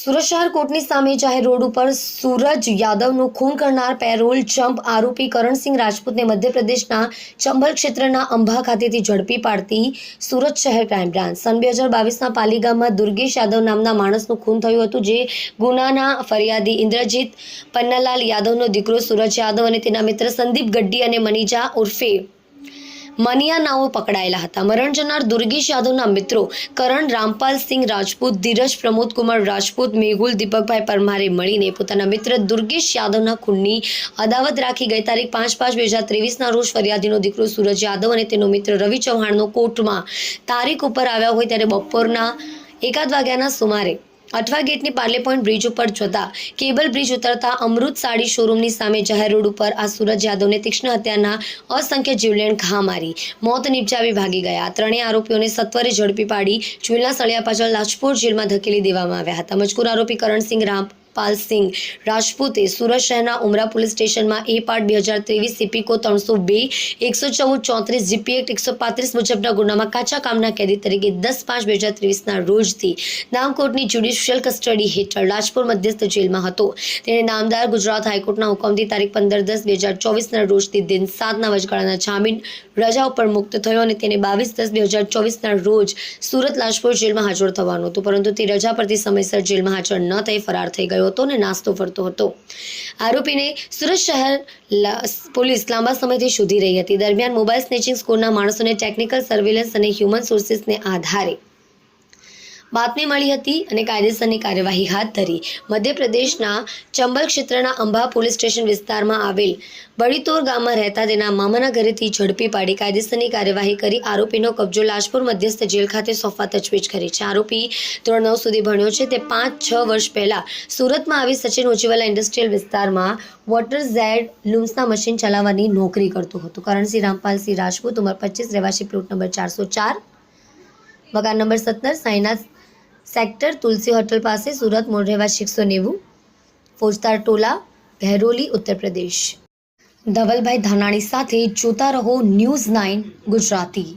સુરત શહેર કોર્ટની સામે જાહેર રોડ ઉપર સૂરજ યાદવનું ખૂન કરનાર પેરોલ જમ્પ આરોપી કરણસિંહ રાજપૂતને મધ્યપ્રદેશના ચંબલ ક્ષેત્રના અંબા ખાતેથી ઝડપી પાડતી સુરત શહેર ક્રાઇમ બ્રાન્ચ સન 2022ના પાલી ગામમાં દુર્ગેશ યાદવ નામના માણસનું ખૂન થયું હતું, જે ગુનાના ફરિયાદી ઇન્દ્રજીત પન્નાલાલ યાદવનો દીકરો સૂરજ યાદવ અને તેના મિત્ર સંદીપ ગડ્ડી અને મનીજા ઉર્ફે મનિયા નાઓ પકડાયેલા હતા। મરણ જનાર દુર્ગેશ યાદવના મિત્રો કરણ રામપાલ સિંહ રાજપૂત, ધીરજ પ્રમોદ કુમાર રાજપૂત, મેહુલ દીપકભાઈ પરમારે મળીને પોતાના મિત્ર દુર્ગેશ યાદવના ખૂનની અદાવત રાખી ગઈ તારીખ 5/5/2023ના રોજ ફરિયાદીનો દીકરો સૂરજ યાદવ અને તેનો મિત્ર રવિ ચૌહાણનો કોર્ટમાં તારીખ ઉપર આવ્યા હોય ત્યારે બપોરના 1 વાગ્યાના સુમારે અઠવા ગેટની પાર્લે પોઈન્ટ બ્રિજ ઉપર જતા કેબલ બ્રિજ ઉતરતા અમૃત સાડી શોરૂમની સામે જાહેર રોડ ઉપર આ સૂરજ યાદવને તીક્ષ્ણ હત્યાના અસંખ્ય જીવલેણ ઘા મારી મોત નિપજાવી ભાગી ગયા। ત્રણેય આરોપીઓને સત્વરે ઝડપી પાડી ચૂલના સળિયા પાછળ લાજપોર જેલમાં ધકેલી દેવામાં આવ્યા હતા। મજકૂર આરોપી કરણસિંહ રામપાલ સિંહ રાજપૂતે સુરત શહેરના ઉમરા પોલીસ સ્ટેશનમાં એ પાર્ટ 2023 સીપીકો 302 114 34 જીપી એક્ટ 135 મુજબના ગુનામાં કાચા કામના કેદી તરીકે 10/5/2023ના રોજથી નામકોટની જ્યુડિશિયલ કસ્ટડી હેઠળ રાજપુર મધ્યસ્થ જેલમાં હતો। તેણે નામદાર ગુજરાત હાઈકોર્ટના હુકમથી તારીખ 15/10/2024ના રોજથી દિન 7ના વચગાળાના જામીન રજા ઉપર મુક્ત થયો અને તેને 22/10/2024ના રોજ સુરત લાજપોર જેલમાં હાજર થવાનું હતું, પરંતુ તે રજા પરથી સમયસર જેલમાં હાજર ન થઈ ફરાર થઈ ગયો હતો અને નાસ્તો ફરતો હતો। આરોપીને સુરત શહેર પોલીસ લાંબા સમયથી શોધી રહી હતી। દરમિયાન મોબાઈલ સ્નેચિંગ સ્કોરના માણસોને ટેકનિકલ સર્વેલન્સ અને હ્યુમન સોર્સિસને આધારે બાતમી મળી હતી અને કાયદેસરની કાર્યવાહી હાથ ધરી મધ્યપ્રદેશના ચંબલ ક્ષેત્રના અંબા પોલીસ સ્ટેશન વિસ્તારમાં આવેલ બડીતોર ગામમાં રહેતા તેના મામાના ઘરેથી ઝડપી પાડી કાયદેસરની કાર્યવાહી કરી આરોપીનો કબજો લાજપુર મધ્યસ્થ જેલ ખાતે સોંપવા તજવીજ કરી છે। આરોપી ધોરણ 9 સુધી ભણ્યો છે। તે 5-6 વર્ષ પહેલા સુરતમાં આવી સચિન ઉચીવાલા ઇન્ડસ્ટ્રીયલ વિસ્તારમાં વોટર ઝેડ લૂમ્સના મશીન ચલાવવાની નોકરી કરતો હતો। કરણસિંહ રામપાલસિંહ રાજપૂત, ઉંમર 25, રહેવાસી પ્લોટ નંબર 404, મકાન નંબર 17, સાઈનાથ સેક્ટર, તુલસી હોટલ પાસે, સુરત। મૂળ રહેવાસી 190, ફોજદાર ટોલા, બહેરોલી, ઉત્તર પ્રદેશ। ધવલભાઈ ધાનાણી સાથે જોતા રહો ન્યૂઝ 9 ગુજરાતી।